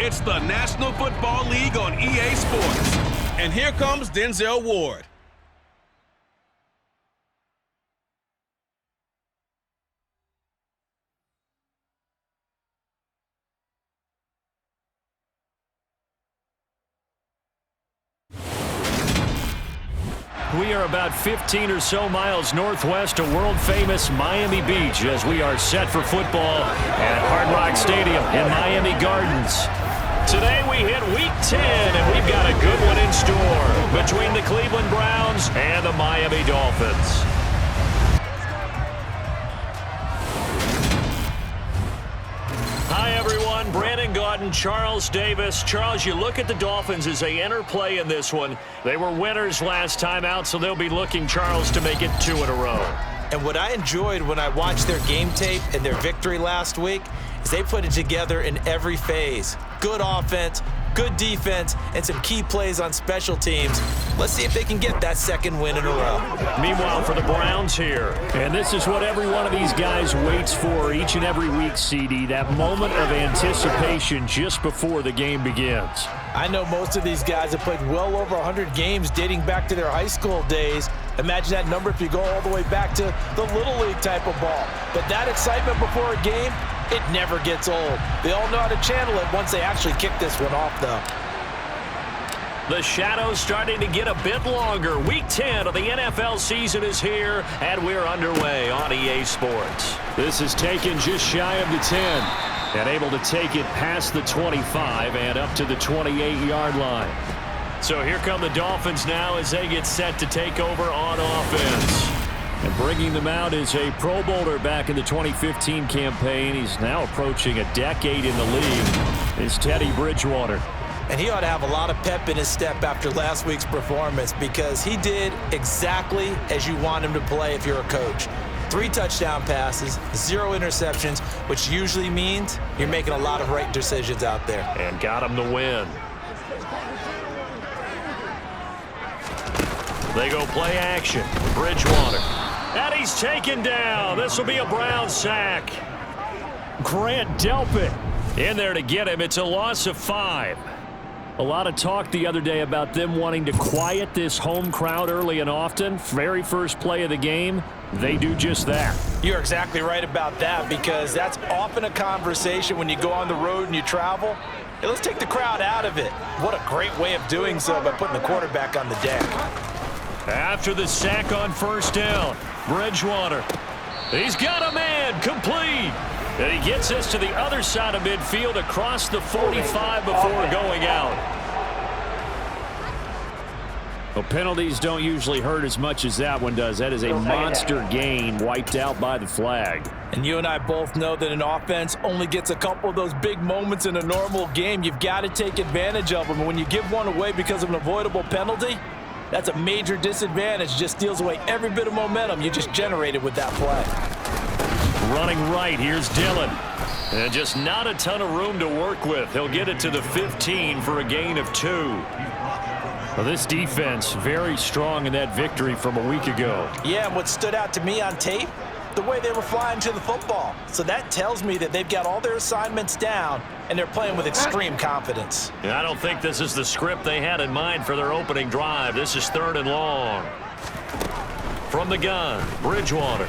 It's the National Football League on EA Sports. And here comes Denzel Ward. We are about 15 or so miles northwest of world-famous Miami Beach as we are set for football at Hard Rock Stadium in Miami Gardens. Today we hit Week 10, and we've got a good one in store between the Cleveland Browns and the Miami Dolphins. Hi, everyone. Brandon Gaudin, Charles Davis. Charles, you look at the Dolphins as they enter play in this one. They were winners last time out, so they'll be looking, Charles, to make it 2 in a row. And what I enjoyed when I watched their game tape and their victory last week is they put it together in every phase. Good offense, good defense, and some key plays on special teams. Let's see if they can get that second win in a row. Meanwhile, for the Browns here, and this is what every one of these guys waits for each and every week, CD, that moment of anticipation just before the game begins. I know most of these guys have played well over 100 games dating back to their high school days. Imagine that number if you go all the way back to the Little League type of ball. But that excitement before a game, it never gets old. They all know how to channel it once they actually kick this one off, though. The shadow's starting to get a bit longer. Week 10 of the NFL season is here, and we're underway on EA Sports. This is taken just shy of the 10, and able to take it past the 25 and up to the 28-yard line. So here come the Dolphins now as they get set to take over on offense. And bringing them out is a Pro Bowler back in the 2015 campaign. He's now approaching a decade in the league. It's Teddy Bridgewater. And he ought to have a lot of pep in his step after last week's performance because he did exactly as you want him to play if you're a coach. 3 touchdown passes, 0 interceptions, which usually means you're making a lot of right decisions out there. And got him the win. They go play action. Bridgewater. And he's taken down. This will be a Brown sack. Grant Delpit in there to get him. It's a loss of 5. A lot of talk the other day about them wanting to quiet this home crowd early and often. Very first play of the game, they do just that. You're exactly right about that because that's often a conversation when you go on the road and you travel. Hey, let's take the crowd out of it. What a great way of doing so by putting the quarterback on the deck. After the sack on first down, Bridgewater. He's got a man, complete. And he gets us to the other side of midfield across the 45 before going out. Well, penalties don't usually hurt as much as that one does. That is a monster gain wiped out by the flag. And you and I both know that an offense only gets a couple of those big moments in a normal game. You've got to take advantage of them. And when you give one away because of an avoidable penalty, that's a major disadvantage. Just steals away every bit of momentum you just generated with that play. Running right, here's Dillon. And just not a ton of room to work with. He'll get it to the 15 for a gain of 2. Well, this defense very strong in that victory from a week ago. Yeah, and what stood out to me on tape, the way they were flying to the football. So that tells me that they've got all their assignments down, and they're playing with extreme confidence. I don't think this is the script they had in mind for their opening drive. This is 3rd and long. From the gun, Bridgewater.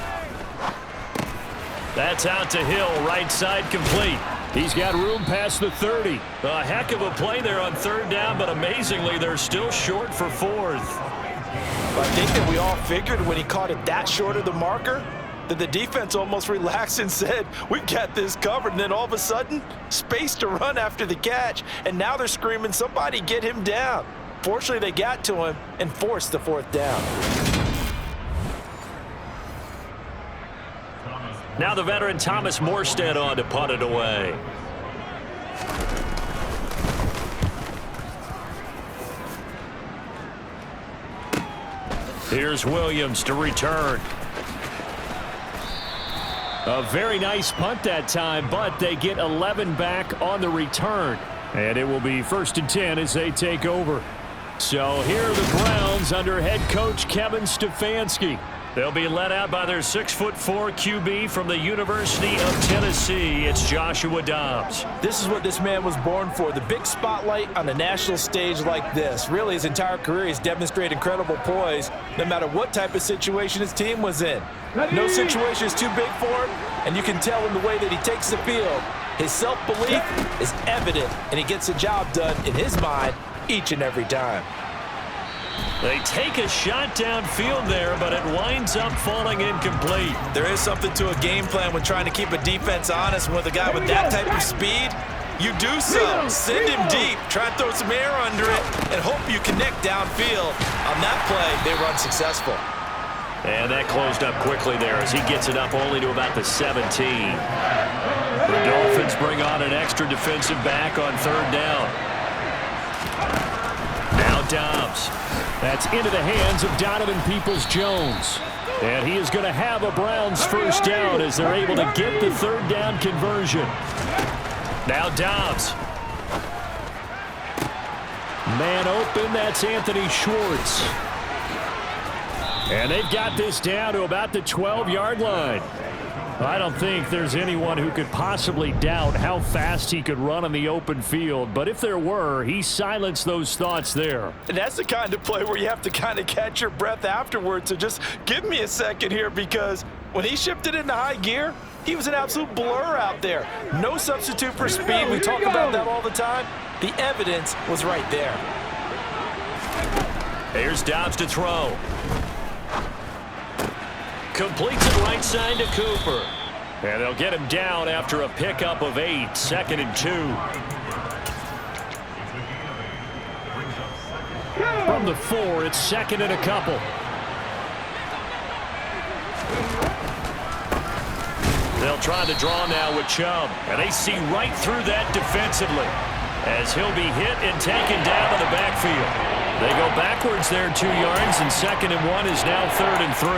That's out to Hill, right side complete. He's got room past the 30. A heck of a play there on 3rd down, but amazingly, they're still short for 4th. I think that we all figured when he caught it that short of the marker, that the defense almost relaxed and said, we got this covered. And then all of a sudden, space to run after the catch. And now they're screaming, somebody get him down. Fortunately, they got to him and forced the 4th down. Now the veteran Thomas Morstead on to punt it away. Here's Williams to return. A very nice punt that time, but they get 11 back on the return. And it will be 1st and 10 as they take over. So here are the Browns under head coach Kevin Stefanski. They'll be led out by their 6'4" QB from the University of Tennessee. It's Joshua Dobbs. This is what this man was born for, the big spotlight on the national stage like this. Really, his entire career, he's demonstrated incredible poise no matter what type of situation his team was in. No situation is too big for him, and you can tell in the way that he takes the field. His self-belief is evident, and he gets the job done in his mind each and every time. They take a shot downfield there, but it winds up falling incomplete. There is something to a game plan when trying to keep a defense honest. With a guy with that type of speed, you do so. Send him deep, try and throw some air under it, and hope you connect downfield. On that play, they run successful. And that closed up quickly there as he gets it up only to about the 17. The Dolphins bring on an extra defensive back on 3rd down. Now Dobbs. That's into the hands of Donovan Peoples-Jones. And he is going to have a Browns first down as they're able to get the 3rd down conversion. Now Dobbs. Man open, that's Anthony Schwartz. And they've got this down to about the 12-yard line. I don't think there's anyone who could possibly doubt how fast he could run on the open field. But if there were, he silenced those thoughts there. And that's the kind of play where you have to kind of catch your breath afterwards. So just give me a second here, because when he shifted into high gear, he was an absolute blur out there. No substitute for speed. We talk about that all the time. The evidence was right there. Here's Dobbs to throw. Completes it right side to Cooper. And they'll get him down after a pickup of 8, 2nd and 2. From the 4, it's 2nd and a couple. They'll try the draw now with Chubb. And they see right through that defensively as he'll be hit and taken down to the backfield. They go backwards there 2 yards, and 2nd and 1 is now 3rd and 3.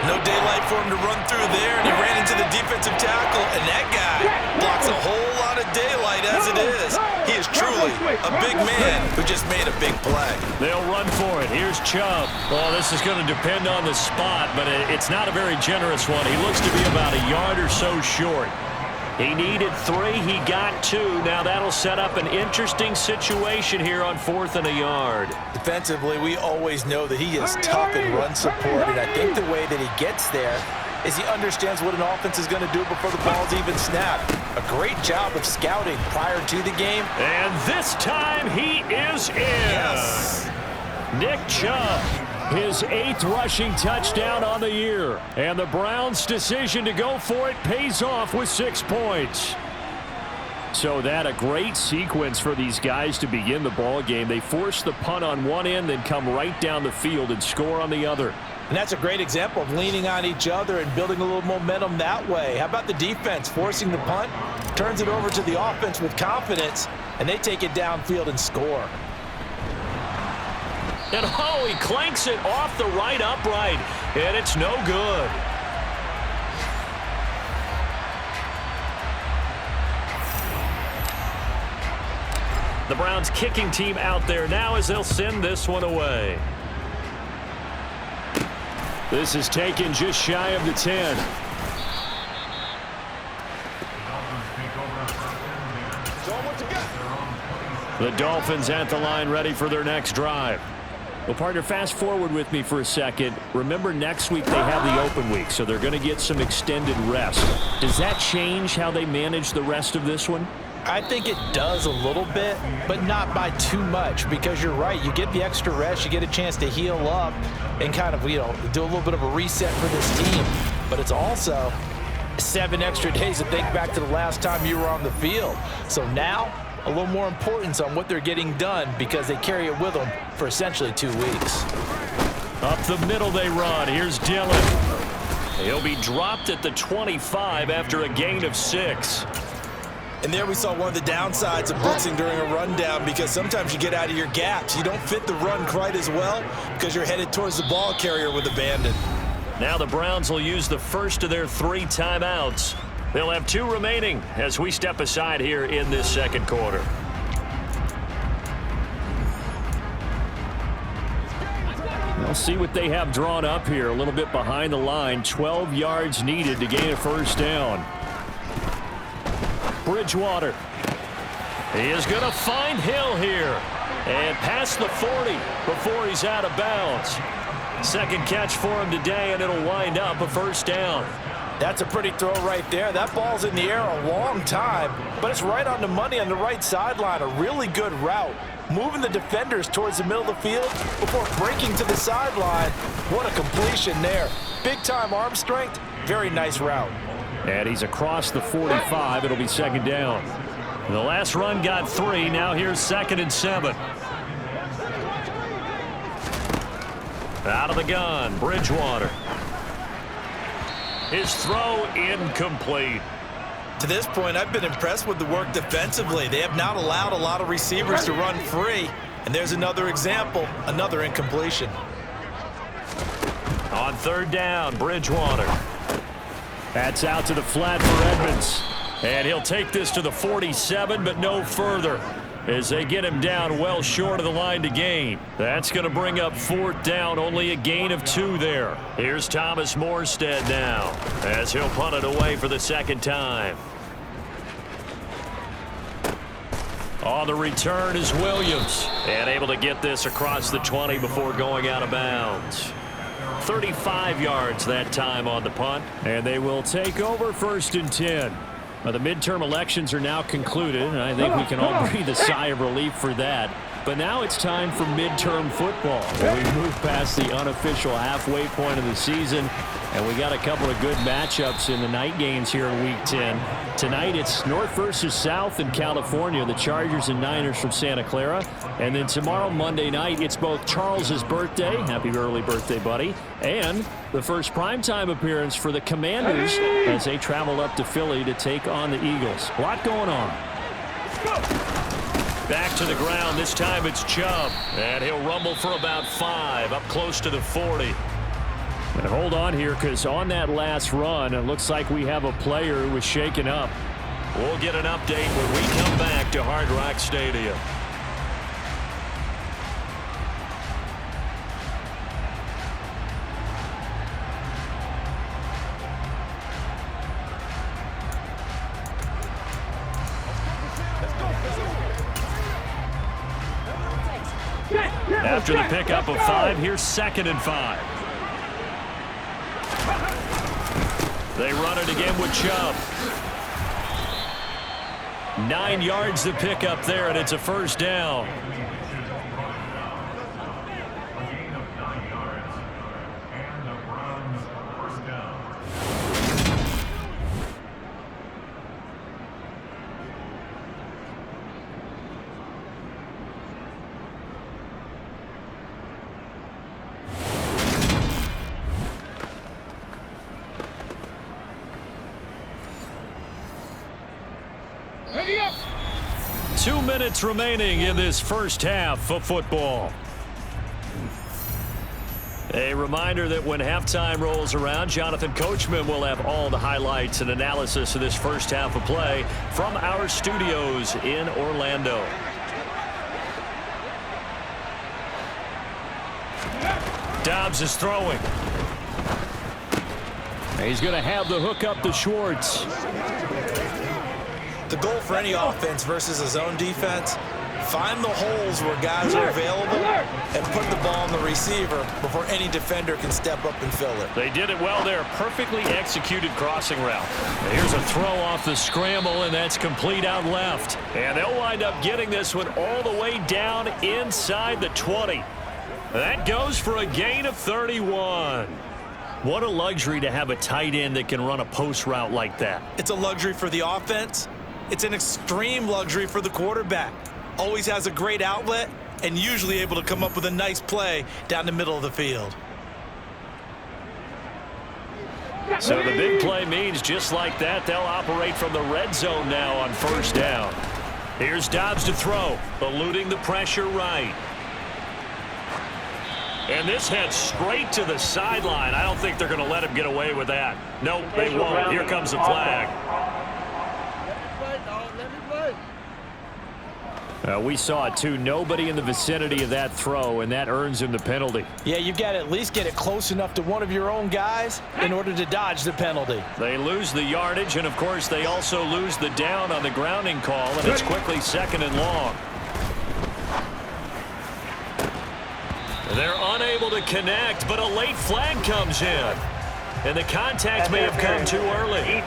No daylight for him to run through there, and he ran into the defensive tackle, and that guy blocks a whole lot of daylight as it is. He is truly a big man who just made a big play. They'll run for it. Here's Chubb. Well, this is going to depend on the spot, but it's not a very generous one. He looks to be about a yard or so short. He needed 3. He got 2. Now that'll set up an interesting situation here on 4th and a yard. Defensively, we always know that he is tough in run support, and I think the way that he gets there is he understands what an offense is going to do before the ball's even snapped. A great job of scouting prior to the game. And this time he is in. Yes. Nick Chubb. His 8th rushing touchdown on the year. And the Browns' decision to go for it pays off with 6 points. So that a great sequence for these guys to begin the ball game. They force the punt on one end, then come right down the field and score on the other. And that's a great example of leaning on each other and building a little momentum that way. How about the defense forcing the punt, turns it over to the offense with confidence, and they take it downfield and score. And oh, he clanks it off the right upright, and it's no good. The Browns kicking team out there now as they'll send this one away. This is taken just shy of the 10. The Dolphins at the line ready for their next drive. Well, partner, fast forward with me for a second. Remember, next week they have the open week, so they're going to get some extended rest. Does that change how they manage the rest of this one? I think it does a little bit, but not by too much, because you're right. You get the extra rest, you get a chance to heal up and kind of, do a little bit of a reset for this team. But it's also 7 extra days to think back to the last time you were on the field. So now, a little more importance on what they're getting done, because they carry it with them for essentially 2 weeks. Up the middle they run. Here's Dillon. He'll be dropped at the 25 after a gain of 6. And there we saw one of the downsides of blitzing during a rundown, because sometimes you get out of your gaps. You don't fit the run quite as well because you're headed towards the ball carrier with abandon. Now the Browns will use the first of their 3 timeouts. They'll have 2 remaining as we step aside here in this second quarter. Well, see what they have drawn up here. A little bit behind the line. 12 yards needed to gain a first down. Bridgewater. He is going to find Hill here. And past the 40 before he's out of bounds. Second catch for him today, and it'll wind up a first down. That's a pretty throw right there. That ball's in the air a long time, but it's right on the money on the right sideline. A really good route. Moving the defenders towards the middle of the field before breaking to the sideline. What a completion there. Big-time arm strength. Very nice route. And he's across the 45. It'll be second down. The last run got 3. Now here's 2nd and 7. Out of the gun, Bridgewater. His throw incomplete. To this point, I've been impressed with the work defensively. They have not allowed a lot of receivers to run free. And there's another example, another incompletion. On 3rd down, Bridgewater. That's out to the flat for Edmonds. And he'll take this to the 47, but no further, as they get him down well short of the line to gain. That's going to bring up 4th down, only a gain of 2 there. Here's Thomas Morstead now, as he'll punt it away for the 2nd time. On the return is Williams, and able to get this across the 20 before going out of bounds. 35 yards that time on the punt, and they will take over 1st and 10. Well, the midterm elections are now concluded, and I think we can all breathe a sigh of relief for that. But now it's time for midterm football. We move past the unofficial halfway point of the season, and we got a couple of good matchups in the night games here in Week 10. Tonight it's North versus South in California, the Chargers and Niners from Santa Clara. And then tomorrow, Monday night, it's both Charles's birthday, happy early birthday, buddy, and the first primetime appearance for the Commanders as they travel up to Philly to take on the Eagles. A lot going on. Back to the ground. This time it's Chubb. And he'll rumble for about 5, up close to the 40. And hold on here, because on that last run, it looks like we have a player who was shaken up. We'll get an update when we come back to Hard Rock Stadium. After the pickup of 5, here's 2nd and 5. They run it again with Chubb. 9 yards to pick up there, and it's a first down. Ready up. 2 minutes remaining in this first half of football. A reminder that when halftime rolls around, Jonathan Coachman will have all the highlights and analysis of this first half of play from our studios in Orlando. Dobbs is throwing. He's going to have the hook up to Schwartz. The goal for any offense versus a zone defense, find the holes where guys are available and put the ball on the receiver before any defender can step up and fill it. They did it well there. Perfectly executed crossing route. Here's a throw off the scramble, and that's complete out left. And they'll wind up getting this one all the way down inside the 20. That goes for a gain of 31. What a luxury to have a tight end that can run a post route like that. It's a luxury for the offense. It's an extreme luxury for the quarterback. Always has a great outlet and usually able to come up with a nice play down the middle of the field. So the big play means just like that, they'll operate from the red zone now on first down. Here's Dobbs to throw, eluding the pressure right. And this heads straight to the sideline. I don't think they're going to let him get away with that. Nope, they won't. Here comes the flag. We saw it too. Nobody in the vicinity of that throw, and that earns him the penalty. Yeah, you've got to at least get it close enough to one of your own guys in order to dodge the penalty. They lose the yardage, and of course they also lose the down on the grounding call, and it's quickly 2nd and long. They're unable to connect, but a late flag comes in. And the contact may have come too early.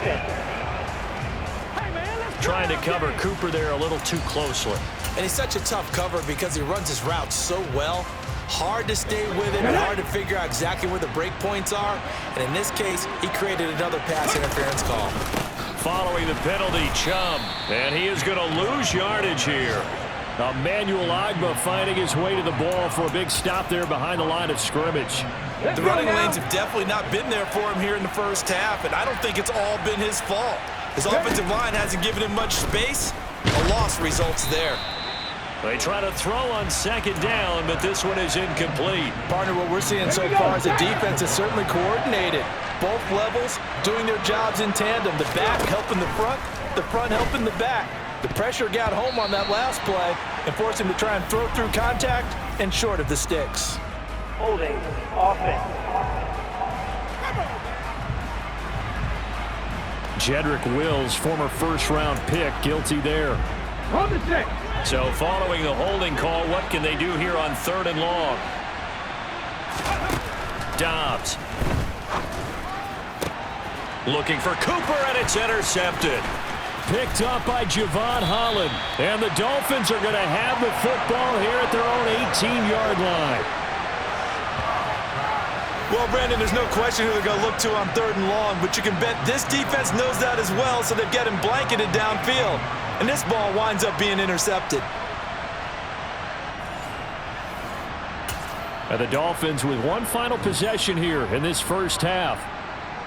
Trying to cover Cooper there a little too closely. And he's such a tough cover because he runs his route so well. Hard to stay with it and hard to figure out exactly where the break points are. And in this case, he created another pass interference call. Following the penalty, Chubb. And he is going to lose yardage here. Emmanuel Ogbah finding his way to the ball for a big stop there behind the line of scrimmage. The running lanes have definitely not been there for him here in the first half, and I don't think it's all been his fault. His offensive line hasn't given him much space. A loss results there. They try to throw on 2nd down, but this one is incomplete. Partner, what we're seeing so far is the defense is certainly coordinated. Both levels doing their jobs in tandem. The back helping the front helping the back. The pressure got home on that last play and forced him to try and throw through contact and short of the sticks. Holding offense. Jedrick Wills, former first-round pick, guilty there. So following the holding call, what can they do here on 3rd and long? Dobbs. Looking for Cooper, and it's intercepted. Picked up by Javon Holland. And the Dolphins are going to have the football here at their own 18-yard line. Well, Brandon, there's no question who they're going to look to on 3rd and long, but you can bet this defense knows that as well, so they've got him blanketed downfield. And this ball winds up being intercepted. And the Dolphins with one final possession here in this first half.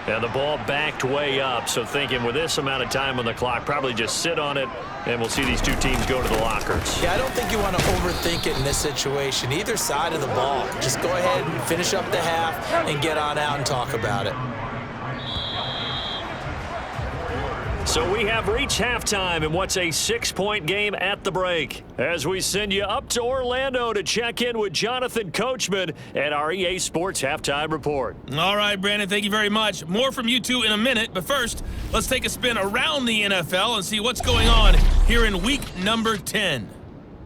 And the ball backed way up, so thinking with this amount of time on the clock, probably just sit on it, and we'll see these two teams go to the lockers. Yeah, I don't think you want to overthink it in this situation. Either side of the ball. Just go ahead and finish up the half and get on out and talk about it. So we have reached halftime in what's a 6-point game at the break. As we send you up to Orlando to check in with Jonathan Coachman and our EA Sports Halftime Report. All right, Brandon, thank you very much. More from you two in a minute, but first, let's take a spin around the NFL and see what's going on here in week number 10.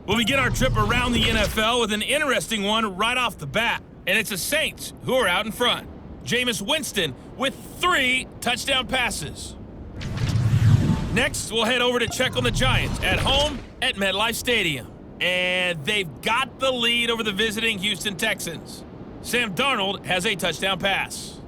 We'll begin our trip around the NFL with an interesting one right off the bat, and it's the Saints who are out in front. Jameis Winston with 3 touchdown passes. Next, we'll head over to check on the Giants at home at MetLife Stadium. And they've got the lead over the visiting Houston Texans. Sam Darnold has a touchdown pass.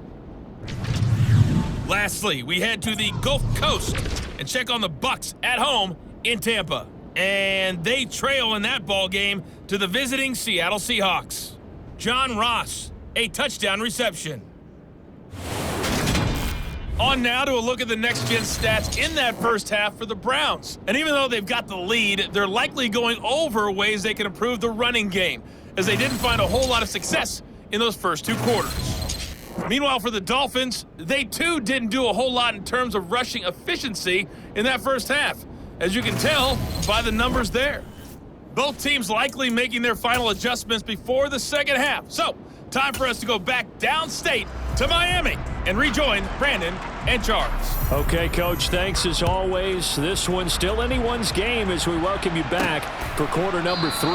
Lastly, we head to the Gulf Coast and check on the Bucs at home in Tampa. And they trail in that ball game to the visiting Seattle Seahawks. John Ross, a touchdown reception. On now to a look at the next-gen stats in that first half for the Browns. And even though they've got the lead, they're likely going over ways they can improve the running game, as they didn't find a whole lot of success in those first 2 quarters. Meanwhile, for the Dolphins, they too didn't do a whole lot in terms of rushing efficiency in that first half, as you can tell by the numbers there. Both teams likely making their final adjustments before the second half. So, time for us to go back downstate to Miami and rejoin Brandon and Charles. Okay, Coach, thanks as always. This one's still anyone's game as we welcome you back for quarter number 3.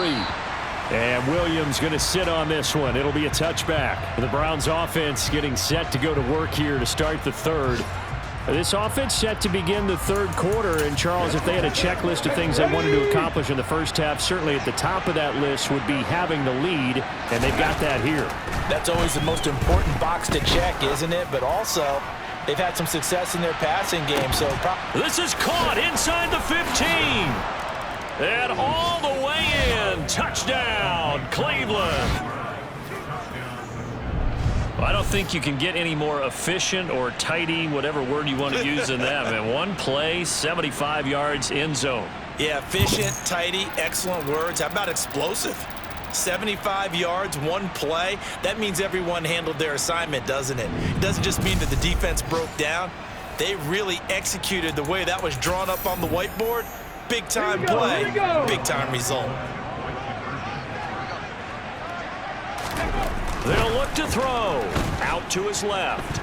And Williams going to sit on this one. It'll be a touchback. The Browns offense getting set to go to work here to start the 3rd. This offense set to begin the 3rd quarter. And, Charles, if they had a checklist of things they wanted to accomplish in the first half, certainly at the top of that list would be having the lead, and they've got that here. That's always the most important box to check, isn't it? But also, they've had some success in their passing game. So this is caught inside the 15. And all the way in. Touchdown, Cleveland. I don't think you can get any more efficient or tidy, whatever word you want to use in that. Man, one play, 75 yards, end zone. Yeah, efficient, tidy, excellent words. How about explosive? 75 yards, one play. That means everyone handled their assignment, doesn't it? It doesn't just mean that the defense broke down. They really executed the way that was drawn up on the whiteboard. big-time play, big-time result. They'll look to throw. Out to his left.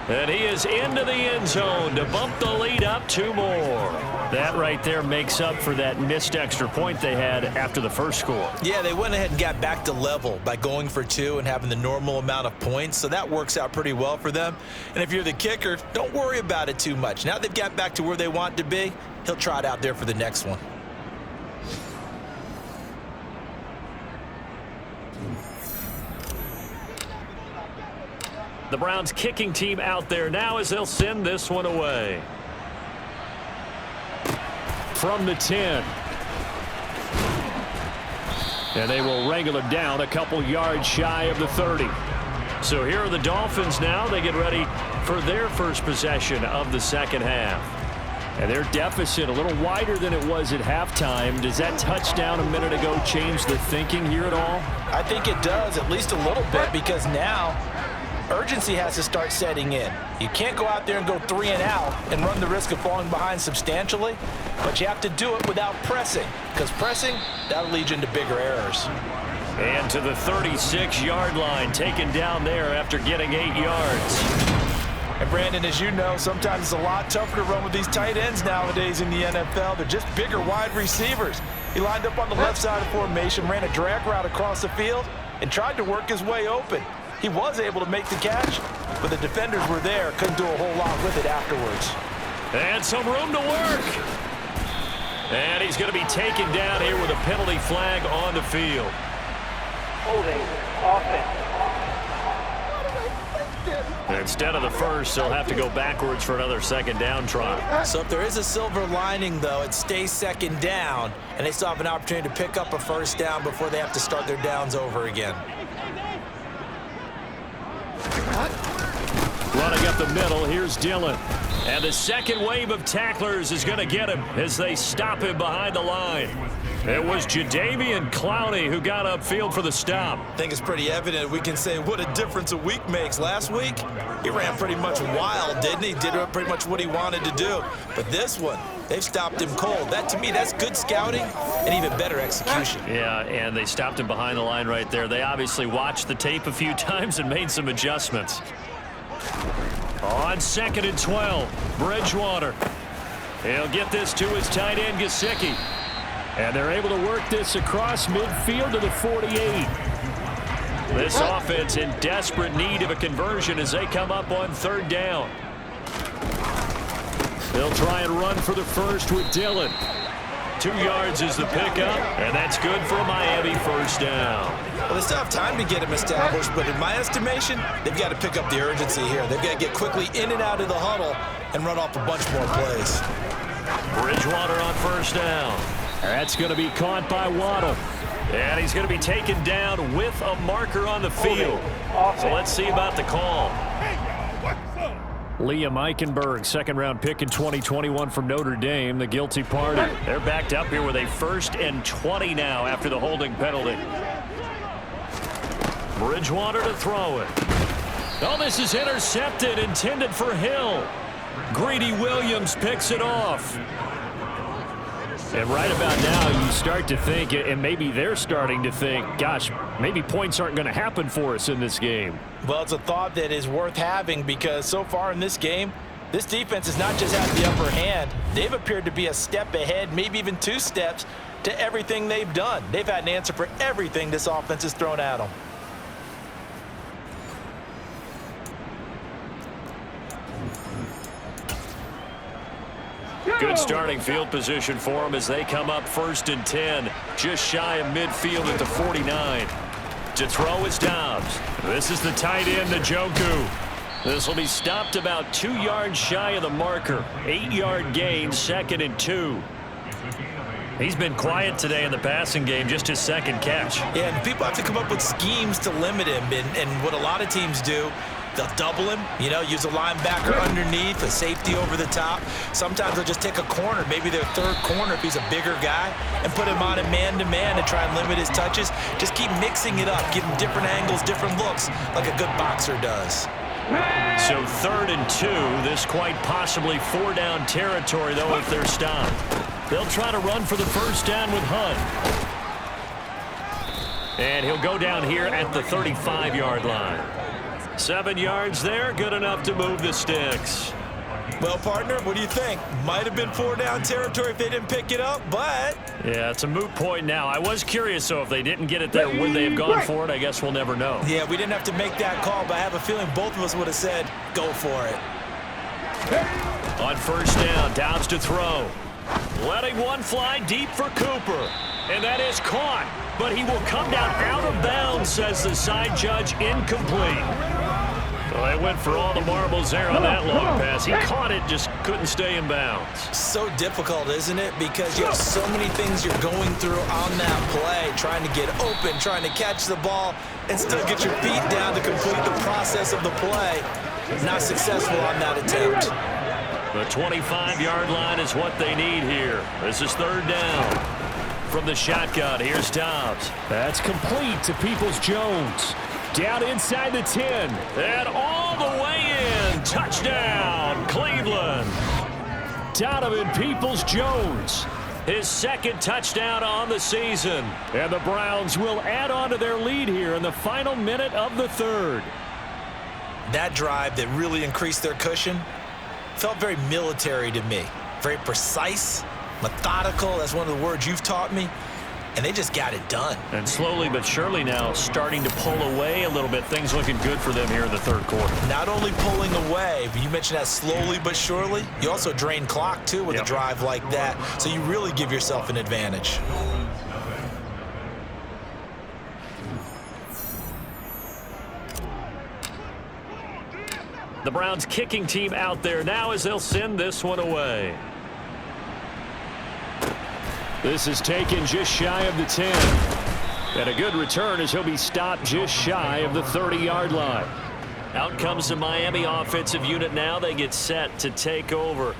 And he is into the end zone to bump the lead up 2 more. That right there makes up for that missed extra point they had after the first score. Yeah, they went ahead and got back to level by going for 2 and having the normal amount of points, so that works out pretty well for them. And if you're the kicker, don't worry about it too much. Now they've got back to where they want to be, he'll try it out there for the next one. The Browns kicking team out there now as they'll send this one away. From the 10. And they will wrangle him down a couple yards shy of the 30. So here are the Dolphins now. They get ready for their first possession of the second half. And their deficit a little wider than it was at halftime. Does that touchdown a minute ago change the thinking here at all? I think it does, at least a little bit, because now urgency has to start setting in. You can't go out there and go 3 and out and run the risk of falling behind substantially, but you have to do it without pressing, because pressing, that'll lead you into bigger errors. And to the 36-yard line, taken down there after getting 8 yards. And Brandon, as you know, sometimes it's a lot tougher to run with these tight ends nowadays in the NFL. They're just bigger wide receivers. He lined up on the left side of formation, ran a drag route across the field, and tried to work his way open. He was able to make the catch, but the defenders were there, couldn't do a whole lot with it afterwards. And some room to work. And he's going to be taken down here with a penalty flag on the field. Holding offense. Instead of the first, they'll have to go backwards for another second down try. So if there is a silver lining, though, it stays second down, and they still have an opportunity to pick up a first down before they have to start their downs over again. Running up the middle, here's Dillon. And the second wave of tacklers is going to get him as they stop him behind the line. It was Jadeveon Clowney who got upfield for the stop. I think it's pretty evident we can say what a difference a week makes. Last week, he ran pretty much wild, didn't he? Did pretty much what he wanted to do. But this one, they've stopped him cold. That, to me, that's good scouting and even better execution. Yeah, and they stopped him behind the line right there. They obviously watched the tape a few times and made some adjustments. On 2nd and 12, Bridgewater. He'll get this to his tight end, Gesicki. And they're able to work this across midfield to the 48. This offense in desperate need of a conversion as they come up on 3rd down. They'll try and run for the first with Dillon. 2 yards is the pickup, and that's good for a Miami first down. Well, they still have time to get him established, but in my estimation, they've got to pick up the urgency here. They've got to get quickly in and out of the huddle and run off a bunch more plays. Bridgewater on first down. That's going to be caught by Waddle. And he's going to be taken down with a marker on the field. So let's see about the call. Liam Eichenberg, 2nd-round pick in 2021 from Notre Dame, the guilty party. They're backed up here with a 1st and 20 now after the holding penalty. Bridgewater to throw it. Oh, this is intercepted, intended for Hill. Greedy Williams picks it off. And right about now, you start to think, and maybe they're starting to think, gosh, maybe points aren't going to happen for us in this game. Well, it's a thought that is worth having because so far in this game, this defense has not just had the upper hand. They've appeared to be a step ahead, maybe even 2 steps to everything they've done. They've had an answer for everything this offense has thrown at them. Good starting field position for them as they come up 1st and 10, just shy of midfield at the 49. To throw is Dobbs. This is the tight end, Njoku. This will be stopped about 2 yards shy of the marker. 8-yard gain, 2nd and 2. He's been quiet today in the passing game, just his 2nd catch. Yeah, and people have to come up with schemes to limit him, and what a lot of teams do, they'll double him, you know, use a linebacker underneath, a safety over the top. Sometimes they'll just take a corner, maybe their 3rd corner if he's a bigger guy, and put him on a man-to-man and try and limit his touches. Just keep mixing it up, give him different angles, different looks, like a good boxer does. So 3rd and 2, this quite possibly 4-down territory, though, if they're stopped. They'll try to run for the first down with Hunt. And he'll go down here at the 35-yard line. 7 yards there, good enough to move the sticks. Well, partner, what do you think? Might have been 4-down territory if they didn't pick it up, but... Yeah, it's a moot point now. I was curious, so if they didn't get it there, would they have gone for it? I guess we'll never know. Yeah, we didn't have to make that call, but I have a feeling both of us would have said, go for it. On first down, Dobbs to throw. Letting one fly deep for Cooper. And that is caught, but he will come down out of bounds, says the side judge, incomplete. Well, they went for all the marbles there on that long pass. He caught it, just couldn't stay in bounds. So difficult, isn't it? Because you have so many things you're going through on that play, trying to get open, trying to catch the ball, and still get your feet down to complete the process of the play. Not successful on that attempt. The 25-yard line is what they need here. This is third down. From the shotgun, here's Dobbs. That's complete to Peoples-Jones. Down inside the 10. And all the way in. Touchdown, Cleveland. Donovan Peoples-Jones. His second touchdown on the season. And the Browns will add on to their lead here in the final minute of the third. That drive that really increased their cushion felt very military to me. Very precise, methodical. That's one of the words you've taught me. And they just got it done. And slowly but surely now starting to pull away a little bit. Things looking good for them here in the third quarter. Not only pulling away, but you mentioned that slowly but surely. You also drain clock, too, with a drive like that. So you really give yourself an advantage. The Browns kicking team out there now as they'll send this one away. This is taken just shy of the 10. And a good return as he'll be stopped just shy of the 30-yard line. Out comes the Miami offensive unit now. They get set to take over.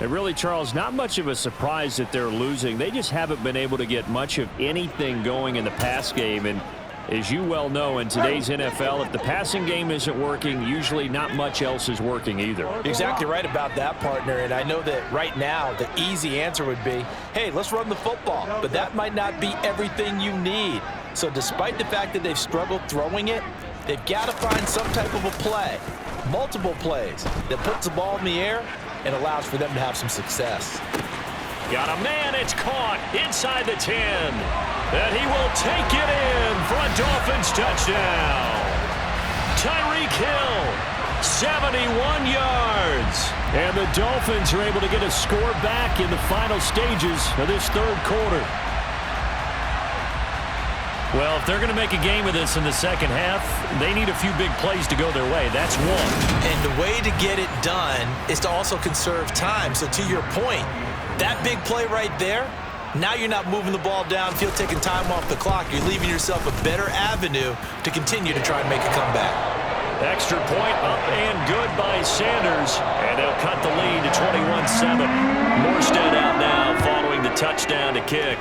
And really, Charles, not much of a surprise that they're losing. They just haven't been able to get much of anything going in the pass game. And as you well know, in today's NFL, if the passing game isn't working, usually not much else is working either. Exactly right about that, partner. And I know that right now the easy answer would be, hey, let's run the football. But that might not be everything you need. So despite the fact that they've struggled throwing it, they've got to find some type of a play, multiple plays, that puts the ball in the air and allows for them to have some success. Got a man, it's caught inside the 10. And he will take it in for a Dolphins touchdown. Tyreek Hill, 71 yards. And the Dolphins are able to get a score back in the final stages of this third quarter. Well, if they're going to make a game of this in the second half, they need a few big plays to go their way. That's one. And the way to get it done is to also conserve time. So to your point, that big play right there, now you're not moving the ball downfield, taking time off the clock. You're leaving yourself a better avenue to continue to try and make a comeback. Extra point up and good by Sanders. And they'll cut the lead to 21-7. Morstead out now following the touchdown to kick.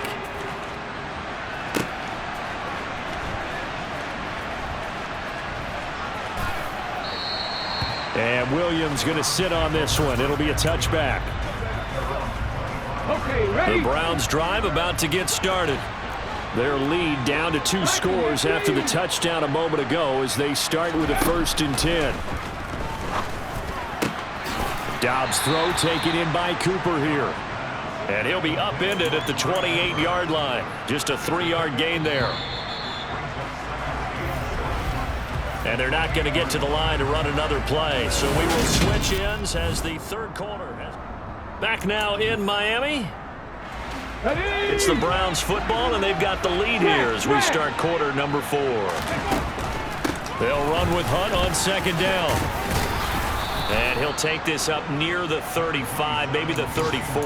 And Williams going to sit on this one. It'll be a touchback. Okay, ready? The Browns drive about to get started. Their lead down to 2 scores after the touchdown a moment ago as they start with a 1st and 10. Dobbs throw taken in by Cooper here. And he'll be upended at the 28-yard line. Just a 3-yard gain there. And they're not going to get to the line to run another play. So we will switch ends as the third quarter. Back now in Miami. It's the Browns football, and they've got the lead here as we start quarter number 4. They'll run with Hunt on second down. And he'll take this up near the 35, maybe the 34.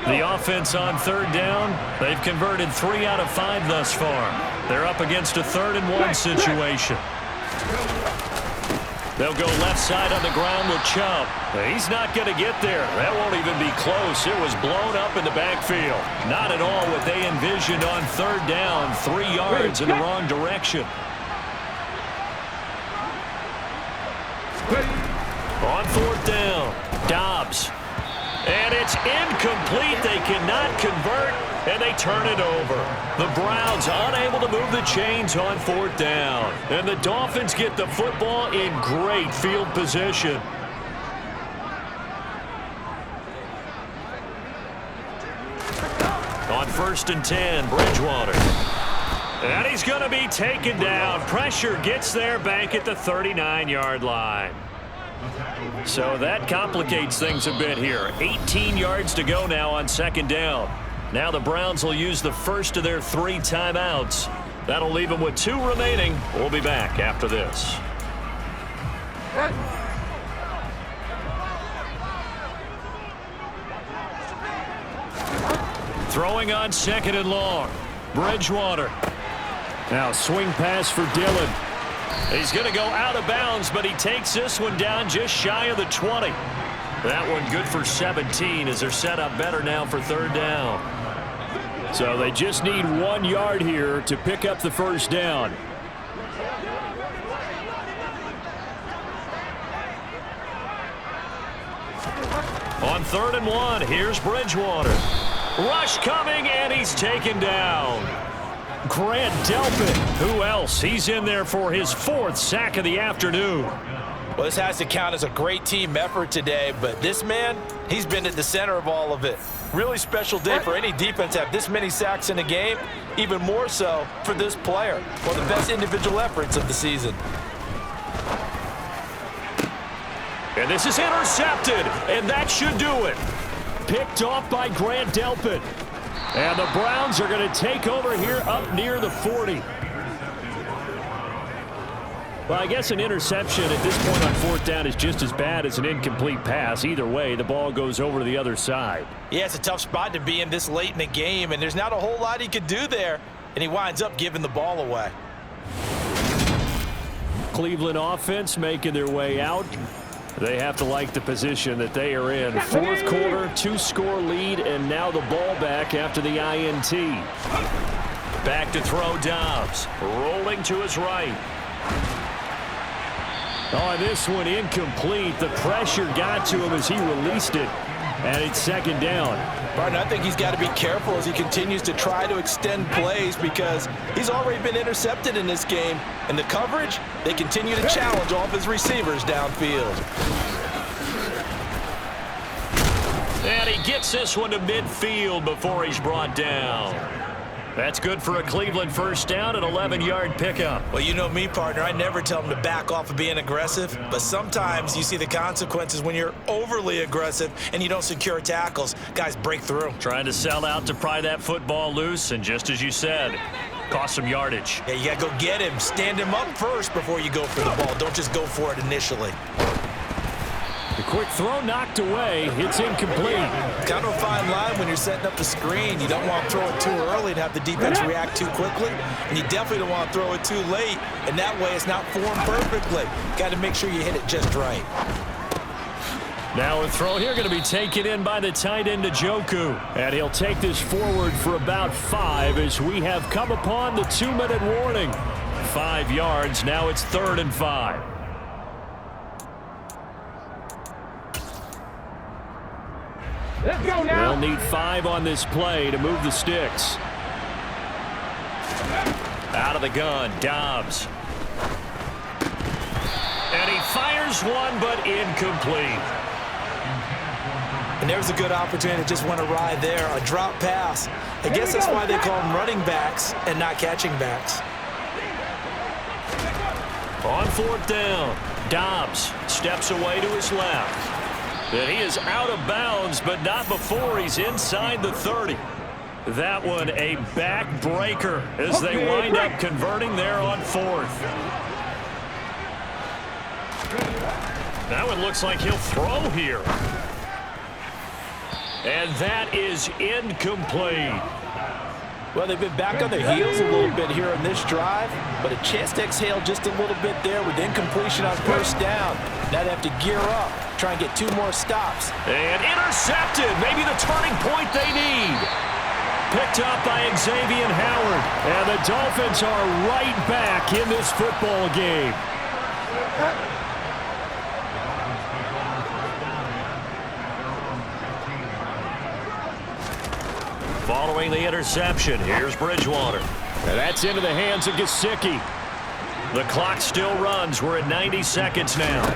The offense on third down, they've converted 3 out of 5 thus far. They're up against a 3rd and 1 situation. They'll go left side on the ground with Chubb. He's not going to get there. That won't even be close. It was blown up in the backfield. Not at all what they envisioned on third down. 3 yards in the wrong direction. On 4th down, Dobbs. And it's incomplete. They cannot convert, and they turn it over. The Browns unable to move the chains on 4th down. And the Dolphins get the football in great field position. On 1st and 10, Bridgewater. And he's going to be taken down. Pressure gets there back at the 39-yard line. So that complicates things a bit here. 18 yards to go now on 2nd down. Now the Browns will use the first of their 3 timeouts. That'll leave them with 2 remaining. We'll be back after this. Throwing on 2nd and long. Bridgewater. Now swing pass for Dillon. He's going to go out of bounds, but he takes this one down just shy of the 20. That one good for 17 as they're set up better now for 3rd down. So they just need 1 yard here to pick up the 1st down. On 3rd and 1, here's Bridgewater. Rush coming, and he's taken down. Grant Delpit. Who else? He's in there for his 4th sack of the afternoon. Well, this has to count as a great team effort today, but this man, he's been at the center of all of it. Really special day for any defense to have this many sacks in a game, even more so for this player. One of the best individual efforts of the season. And this is intercepted, and that should do it. Picked off by Grant Delpit. And the Browns are going to take over here up near the 40. Well, I guess an interception at this point on 4th down is just as bad as an incomplete pass. Either way, the ball goes over to the other side. Yeah, it's a tough spot to be in this late in the game, and there's not a whole lot he could do there, and he winds up giving the ball away. Cleveland offense making their way out. They have to like the position that they are in. 4th quarter, 2-score lead, and now the ball back after the INT. Back to throw Dobbs. Rolling to his right. Oh, this one incomplete. The pressure got to him as he released it. And it's 2nd down. Martin, I think he's got to be careful as he continues to try to extend plays because he's already been intercepted in this game. And the coverage, they continue to challenge all of his receivers downfield. And he gets this one to midfield before he's brought down. That's good for a Cleveland 1st down, an 11-yard pickup. Well, you know me, partner. I never tell them to back off of being aggressive, but sometimes you see the consequences when you're overly aggressive and you don't secure tackles. Guys break through. Trying to sell out to pry that football loose, and just as you said, cost some yardage. Yeah, you got to go get him. Stand him up first before you go for the ball. Don't just go for it initially. The quick throw knocked away. It's incomplete. It's kind of a fine line when you're setting up the screen. You don't want to throw it too early and have the defense react too quickly. And you definitely don't want to throw it too late. And that way it's not formed perfectly. Got to make sure you hit it just right. Now a throw here going to be taken in by the tight end Njoku. And he'll take this forward for about 5 as we have come upon the 2-minute warning. 5 yards. Now it's 3rd and 5. Let's go now. They'll need 5 on this play to move the sticks. Out of the gun, Dobbs. And he fires one, but incomplete. And there's a good opportunity to just went awry there. A drop pass. I guess that's why they call them running backs and not catching backs. On 4th down, Dobbs steps away to his left. And he is out of bounds, but not before he's inside the 30. That one a backbreaker as they wind up converting there on 4th. That one looks like he'll throw here. And that is incomplete. Well, they've been back on their heels a little bit here on this drive, but a chance to exhale just a little bit there with incompletion on 1st down. Now they have to gear up, try and get 2 more stops. And intercepted, maybe the turning point they need. Picked up by Xavier Howard, and the Dolphins are right back in this football game. Following the interception, here's Bridgewater. And that's into the hands of Gesicki. The clock still runs. We're at 90 seconds now.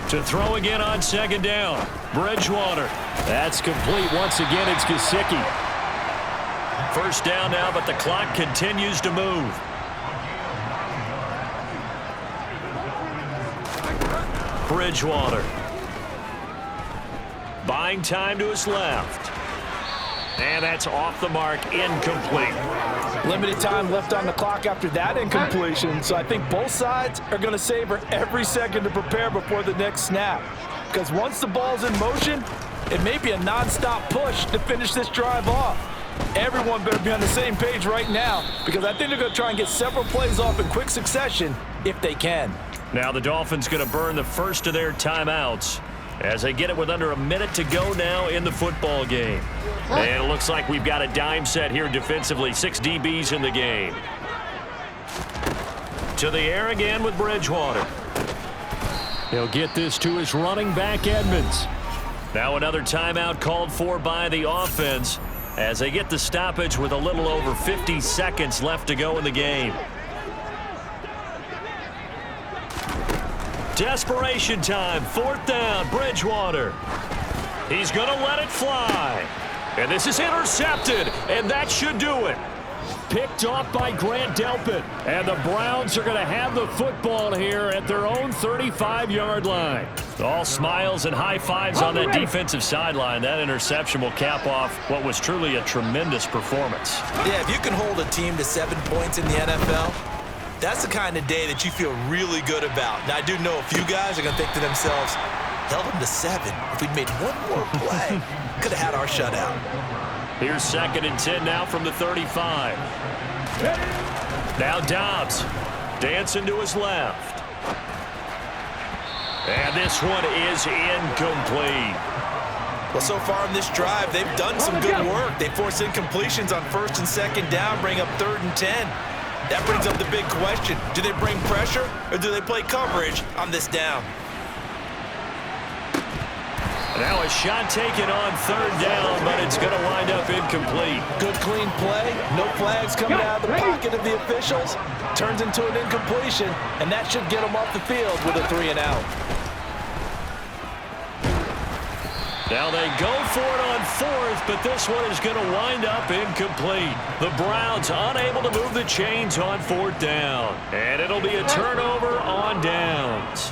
To throw again on second down. Bridgewater. That's complete once again. It's Gesicki. First down now, but the clock continues to move. Bridgewater. Buying time to his left. And that's off the mark, incomplete. Limited time left on the clock after that incompletion, so I think both sides are going to savor every second to prepare before the next snap. Because once the ball's in motion, it may be a non-stop push to finish this drive off. Everyone better be on the same page right now, because I think they're going to try and get several plays off in quick succession if they can. Now the Dolphins going to burn the first of their timeouts as they get it with under a minute to go now in the football game. And it looks like we've got a dime set here defensively. 6 DBs in the game. To the air again with Bridgewater. He'll get this to his running back, Edmonds. Now another timeout called for by the offense as they get the stoppage with a little over 50 seconds left to go in the game. Desperation time, 4th down, Bridgewater. He's going to let it fly. And this is intercepted, and that should do it. Picked off by Grant Delpit. And the Browns are going to have the football here at their own 35-yard line. All smiles and high fives on that defensive sideline. That interception will cap off what was truly a tremendous performance. Yeah, if you can hold a team to 7 points in the NFL, that's the kind of day that you feel really good about. Now, I do know a few guys are going to think to themselves, held them to 7. If we'd made one more play, could have had our shutout. Here's 2nd and 10 now from the 35. Now Dobbs dancing to his left. And this one is incomplete. Well, so far in this drive, they've done some good work. They force incompletions on 1st and 2nd down, bring up 3rd and 10. That brings up the big question. Do they bring pressure or do they play coverage on this down? Now a shot taken on 3rd down, but it's going to wind up incomplete. Good clean play. No flags coming out of the pocket of the officials. Turns into an incompletion, and that should get them off the field with a 3 and out. Now they go for it on 4th, but this one is going to wind up incomplete. The Browns unable to move the chains on 4th down. And it'll be a turnover on downs.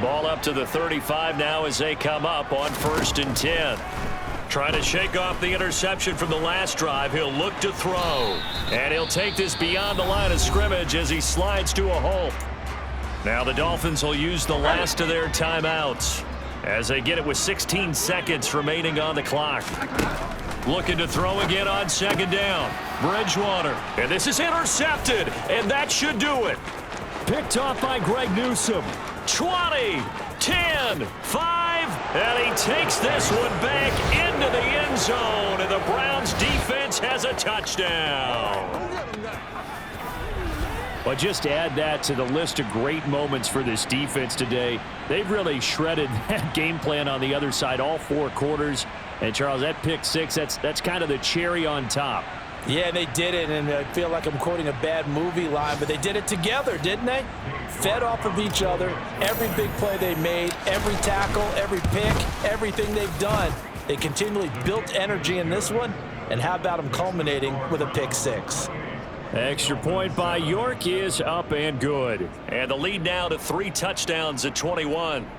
Ball up to the 35 now as they come up on 1st and 10. Trying to shake off the interception from the last drive. He'll look to throw. And he'll take this beyond the line of scrimmage as he slides to a hole. Now the Dolphins will use the last of their timeouts as they get it with 16 seconds remaining on the clock. Looking to throw again on 2nd down. Bridgewater. And this is intercepted, and that should do it. Picked off by Greg Newsome. 20, 10, 5, and he takes this one back into the end zone, and the Browns defense has a touchdown. Well, just add that to the list of great moments for this defense today. They've really shredded that game plan on the other side all 4 quarters. And, Charles, that pick 6, that's kind of the cherry on top. Yeah, they did it, and I feel like I'm quoting a bad movie line, but they did it together, didn't they? Fed off of each other, every big play they made, every tackle, every pick, everything they've done. They continually built energy in this one, and how about them culminating with a pick 6? Extra point by York is up and good. And the lead now to 3 touchdowns at 21.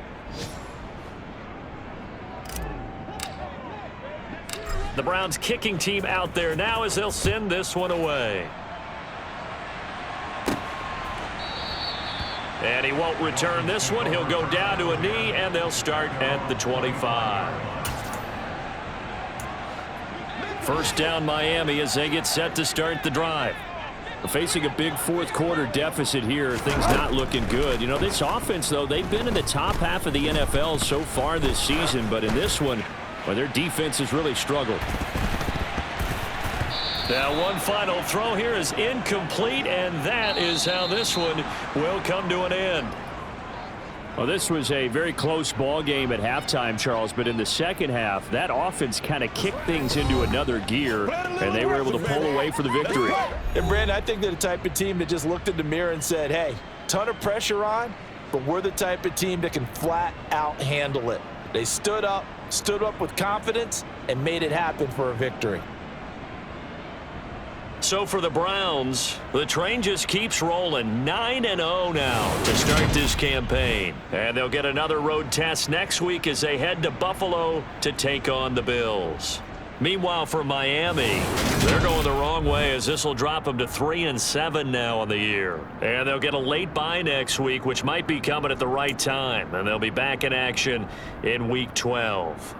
The Browns kicking team out there now as they'll send this one away. And he won't return this one. He'll go down to a knee, and they'll start at the 25. First down Miami as they get set to start the drive. Facing a big 4th quarter deficit here, things not looking good. You know, this offense, though, they've been in the top half of the NFL so far this season, but in this one, well, their defense has really struggled. Now one final throw here is incomplete, and that is how this one will come to an end. Well, this was a very close ball game at halftime, Charles, but in the second half, that offense kind of kicked things into another gear, and they were able to pull away for the victory. And, Brandon, I think they're the type of team that just looked in the mirror and said, hey, ton of pressure on, but we're the type of team that can flat out handle it. They stood up with confidence, and made it happen for a victory. So for the Browns, the train just keeps rolling. 9-0 now to start this campaign. And they'll get another road test next week as they head to Buffalo to take on the Bills. Meanwhile, for Miami, they're going the wrong way as this will drop them to 3-7 now on the year. And they'll get a late bye next week, which might be coming at the right time. And they'll be back in action in Week 12.